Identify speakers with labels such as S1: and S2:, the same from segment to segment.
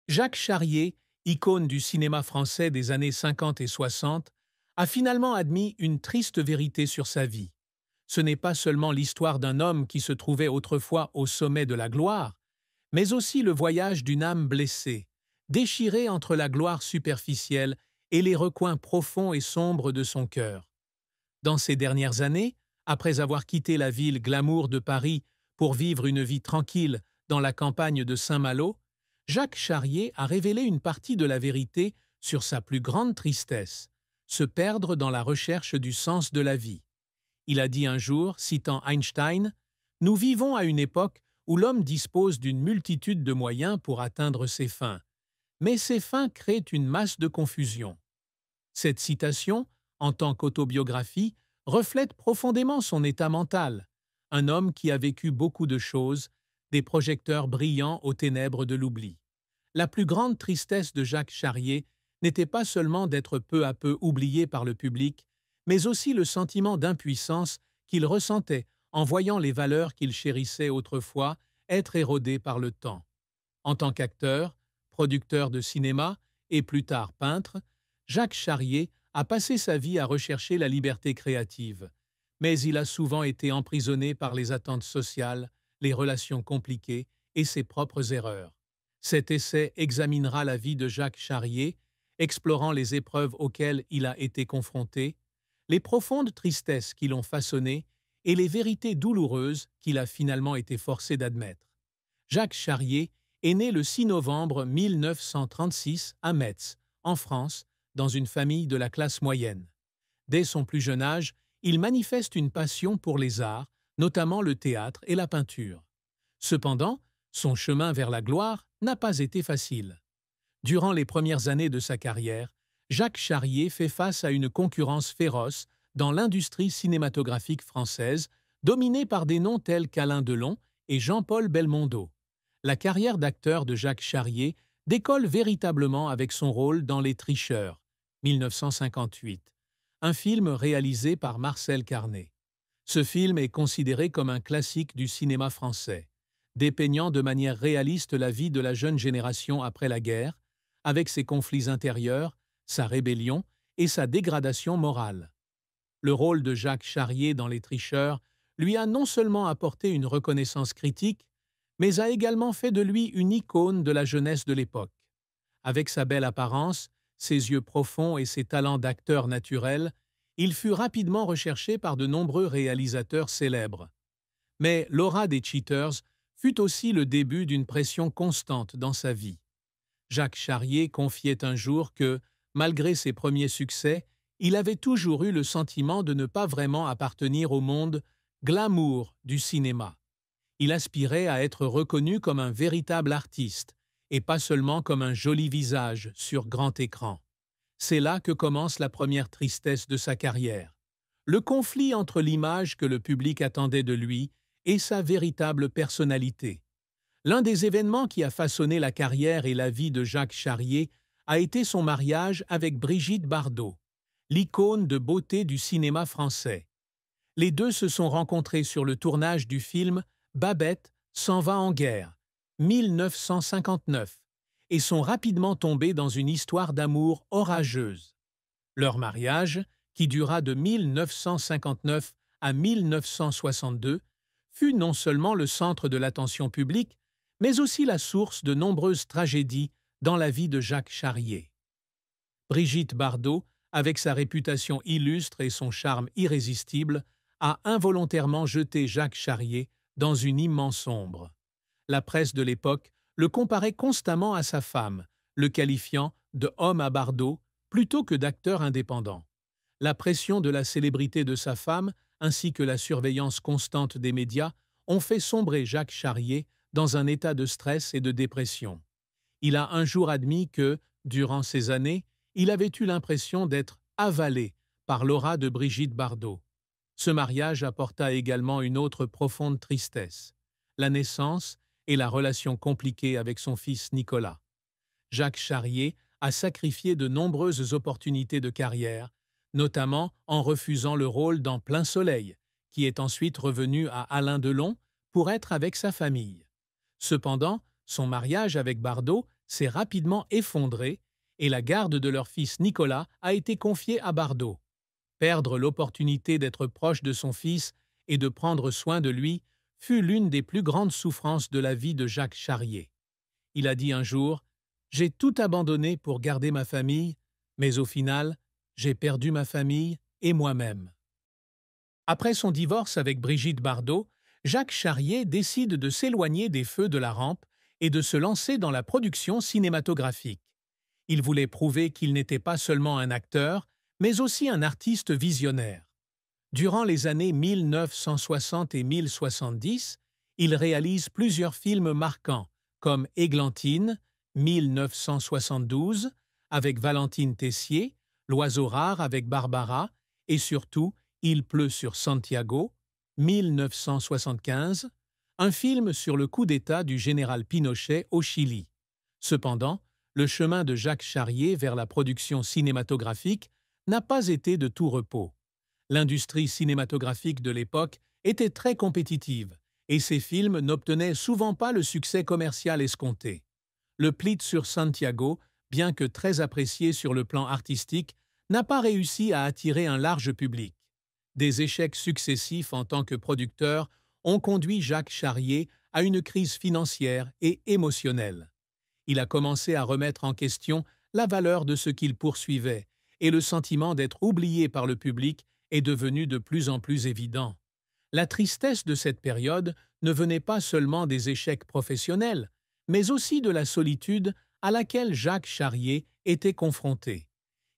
S1: Jacques Charrier, icône du cinéma français des années 50 et 60, a finalement admis une triste vérité sur sa vie. Ce n'est pas seulement l'histoire d'un homme qui se trouvait autrefois au sommet de la gloire, mais aussi le voyage d'une âme blessée, déchirée entre la gloire superficielle et les recoins profonds et sombres de son cœur. Dans ces dernières années, après avoir quitté la ville glamour de Paris pour vivre une vie tranquille dans la campagne de Saint-Malo, Jacques Charrier a révélé une partie de la vérité sur sa plus grande tristesse, se perdre dans la recherche du sens de la vie. Il a dit un jour, citant Einstein, « Nous vivons à une époque où l'homme dispose d'une multitude de moyens pour atteindre ses fins, mais ces fins créent une masse de confusion. » Cette citation, en tant qu'autobiographie, reflète profondément son état mental, un homme qui a vécu beaucoup de choses, des projecteurs brillants aux ténèbres de l'oubli. La plus grande tristesse de Jacques Charrier n'était pas seulement d'être peu à peu oublié par le public, mais aussi le sentiment d'impuissance qu'il ressentait en voyant les valeurs qu'il chérissait autrefois être érodées par le temps. En tant qu'acteur, producteur de cinéma et plus tard peintre, Jacques Charrier a passé sa vie à rechercher la liberté créative, mais il a souvent été emprisonné par les attentes sociales, les relations compliquées et ses propres erreurs. Cet essai examinera la vie de Jacques Charrier, explorant les épreuves auxquelles il a été confronté, les profondes tristesses qui l'ont façonné et les vérités douloureuses qu'il a finalement été forcé d'admettre. Jacques Charrier est né le 6 novembre 1936 à Metz, en France, dans une famille de la classe moyenne. Dès son plus jeune âge, il manifeste une passion pour les arts, notamment le théâtre et la peinture. Cependant, son chemin vers la gloire n'a pas été facile. Durant les premières années de sa carrière, Jacques Charrier fait face à une concurrence féroce dans l'industrie cinématographique française, dominée par des noms tels qu'Alain Delon et Jean-Paul Belmondo. La carrière d'acteur de Jacques Charrier décolle véritablement avec son rôle dans Les Tricheurs, 1958, un film réalisé par Marcel Carné. Ce film est considéré comme un classique du cinéma français, dépeignant de manière réaliste la vie de la jeune génération après la guerre, avec ses conflits intérieurs, sa rébellion et sa dégradation morale. Le rôle de Jacques Charrier dans Les Tricheurs lui a non seulement apporté une reconnaissance critique, mais a également fait de lui une icône de la jeunesse de l'époque. Avec sa belle apparence, ses yeux profonds et ses talents d'acteur naturel, il fut rapidement recherché par de nombreux réalisateurs célèbres. Mais l'aura des Cheaters fut aussi le début d'une pression constante dans sa vie. Jacques Charrier confiait un jour que, malgré ses premiers succès, il avait toujours eu le sentiment de ne pas vraiment appartenir au monde glamour du cinéma. Il aspirait à être reconnu comme un véritable artiste, et pas seulement comme un joli visage sur grand écran. C'est là que commence la première tristesse de sa carrière. Le conflit entre l'image que le public attendait de lui et sa véritable personnalité. L'un des événements qui a façonné la carrière et la vie de Jacques Charrier a été son mariage avec Brigitte Bardot, l'icône de beauté du cinéma français. Les deux se sont rencontrés sur le tournage du film Babette s'en va en guerre, 1959, et sont rapidement tombés dans une histoire d'amour orageuse. Leur mariage, qui dura de 1959 à 1962, fut non seulement le centre de l'attention publique, mais aussi la source de nombreuses tragédies dans la vie de Jacques Charrier. Brigitte Bardot, avec sa réputation illustre et son charme irrésistible, a involontairement jeté Jacques Charrier dans une immense ombre. La presse de l'époque le comparait constamment à sa femme, le qualifiant de homme à Bardot plutôt que d'acteur indépendant. La pression de la célébrité de sa femme, ainsi que la surveillance constante des médias, ont fait sombrer Jacques Charrier dans un état de stress et de dépression. Il a un jour admis que, durant ces années, il avait eu l'impression d'être avalé par l'aura de Brigitte Bardot. Ce mariage apporta également une autre profonde tristesse, la naissance et la relation compliquée avec son fils Nicolas. Jacques Charrier a sacrifié de nombreuses opportunités de carrière, notamment en refusant le rôle dans Plein Soleil, qui est ensuite revenu à Alain Delon pour être avec sa famille. Cependant, son mariage avec Bardot s'est rapidement effondrée et la garde de leur fils Nicolas a été confiée à Bardot. Perdre l'opportunité d'être proche de son fils et de prendre soin de lui fut l'une des plus grandes souffrances de la vie de Jacques Charrier. Il a dit un jour « J'ai tout abandonné pour garder ma famille, mais au final, j'ai perdu ma famille et moi-même. » Après son divorce avec Brigitte Bardot, Jacques Charrier décide de s'éloigner des feux de la rampe et de se lancer dans la production cinématographique. Il voulait prouver qu'il n'était pas seulement un acteur, mais aussi un artiste visionnaire. Durant les années 1960 et 1070, il réalise plusieurs films marquants, comme Églantine, 1972, avec Valentine Tessier, L'Oiseau rare avec Barbara, et surtout Il pleut sur Santiago, 1975, un film sur le coup d'État du général Pinochet au Chili. Cependant, le chemin de Jacques Charrier vers la production cinématographique n'a pas été de tout repos. L'industrie cinématographique de l'époque était très compétitive et ses films n'obtenaient souvent pas le succès commercial escompté. Le Plit sur Santiago, bien que très apprécié sur le plan artistique, n'a pas réussi à attirer un large public. Des échecs successifs en tant que producteur ont conduit Jacques Charrier à une crise financière et émotionnelle. Il a commencé à remettre en question la valeur de ce qu'il poursuivait et le sentiment d'être oublié par le public est devenu de plus en plus évident. La tristesse de cette période ne venait pas seulement des échecs professionnels, mais aussi de la solitude à laquelle Jacques Charrier était confronté.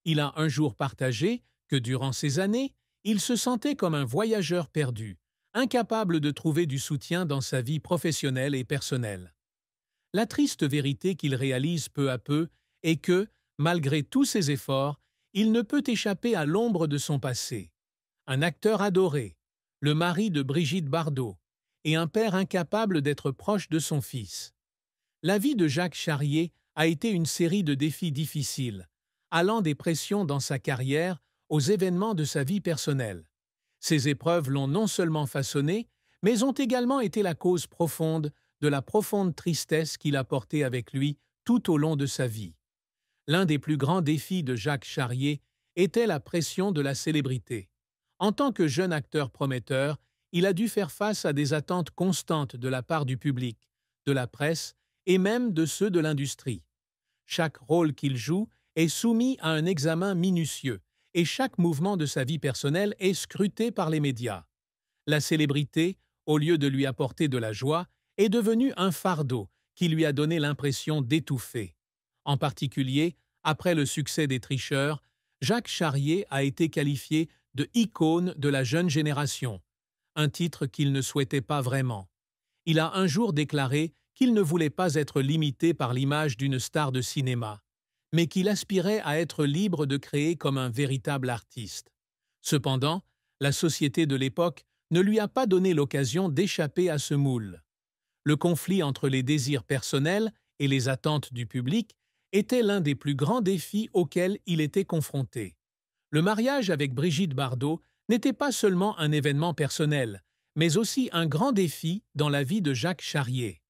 S1: Il a un jour partagé que durant ces années, il se sentait comme un voyageur perdu, incapable de trouver du soutien dans sa vie professionnelle et personnelle. La triste vérité qu'il réalise peu à peu est que, malgré tous ses efforts, il ne peut échapper à l'ombre de son passé. Un acteur adoré, le mari de Brigitte Bardot, et un père incapable d'être proche de son fils. La vie de Jacques Charrier a été une série de défis difficiles, allant des pressions dans sa carrière aux événements de sa vie personnelle. Ces épreuves l'ont non seulement façonné, mais ont également été la cause profonde de la profonde tristesse qu'il a portée avec lui tout au long de sa vie. L'un des plus grands défis de Jacques Charrier était la pression de la célébrité. En tant que jeune acteur prometteur, il a dû faire face à des attentes constantes de la part du public, de la presse et même de ceux de l'industrie. Chaque rôle qu'il joue est soumis à un examen minutieux et chaque mouvement de sa vie personnelle est scruté par les médias. La célébrité, au lieu de lui apporter de la joie, est devenue un fardeau qui lui a donné l'impression d'étouffer. En particulier, après le succès des Tricheurs, Jacques Charrier a été qualifié de « icône de la jeune génération », un titre qu'il ne souhaitait pas vraiment. Il a un jour déclaré qu'il ne voulait pas être limité par l'image d'une star de cinéma, mais qu'il aspirait à être libre de créer comme un véritable artiste. Cependant, la société de l'époque ne lui a pas donné l'occasion d'échapper à ce moule. Le conflit entre les désirs personnels et les attentes du public était l'un des plus grands défis auxquels il était confronté. Le mariage avec Brigitte Bardot n'était pas seulement un événement personnel, mais aussi un grand défi dans la vie de Jacques Charrier.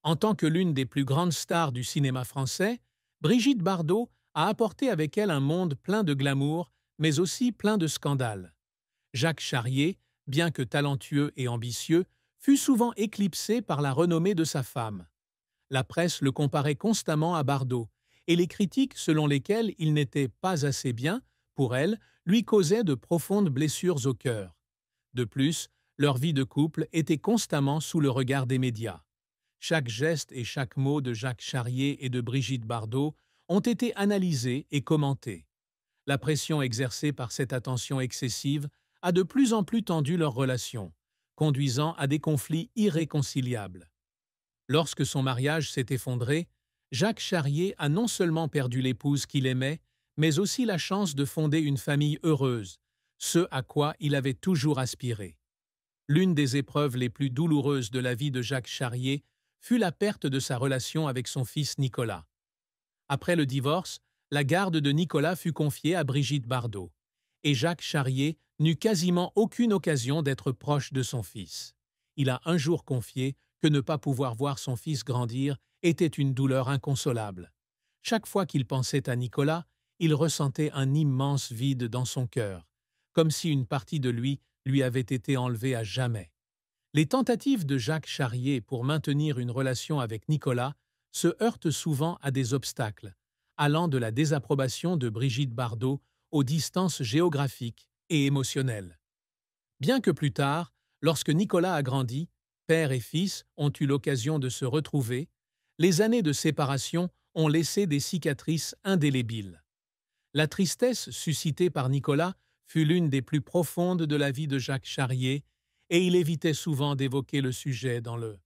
S1: En tant que l'une des plus grandes stars du cinéma français, Brigitte Bardot a apporté avec elle un monde plein de glamour, mais aussi plein de scandales. Jacques Charrier, bien que talentueux et ambitieux, fut souvent éclipsé par la renommée de sa femme. La presse le comparait constamment à Bardot, et les critiques selon lesquelles il n'était pas assez bien, pour elle, lui causaient de profondes blessures au cœur. De plus, leur vie de couple était constamment sous le regard des médias. Chaque geste et chaque mot de Jacques Charrier et de Brigitte Bardot ont été analysés et commentés. La pression exercée par cette attention excessive a de plus en plus tendu leur relation, conduisant à des conflits irréconciliables. Lorsque son mariage s'est effondré, Jacques Charrier a non seulement perdu l'épouse qu'il aimait, mais aussi la chance de fonder une famille heureuse, ce à quoi il avait toujours aspiré. L'une des épreuves les plus douloureuses de la vie de Jacques Charrier fut la perte de sa relation avec son fils Nicolas. Après le divorce, la garde de Nicolas fut confiée à Brigitte Bardot, et Jacques Charrier n'eut quasiment aucune occasion d'être proche de son fils. Il a un jour confié que ne pas pouvoir voir son fils grandir était une douleur inconsolable. Chaque fois qu'il pensait à Nicolas, il ressentait un immense vide dans son cœur, comme si une partie de lui avait été enlevée à jamais. Les tentatives de Jacques Charrier pour maintenir une relation avec Nicolas se heurtent souvent à des obstacles, allant de la désapprobation de Brigitte Bardot aux distances géographiques et émotionnelles. Bien que plus tard, lorsque Nicolas a grandi, père et fils ont eu l'occasion de se retrouver, les années de séparation ont laissé des cicatrices indélébiles. La tristesse suscitée par Nicolas fut l'une des plus profondes de la vie de Jacques Charrier, et il évitait souvent d'évoquer le sujet dans le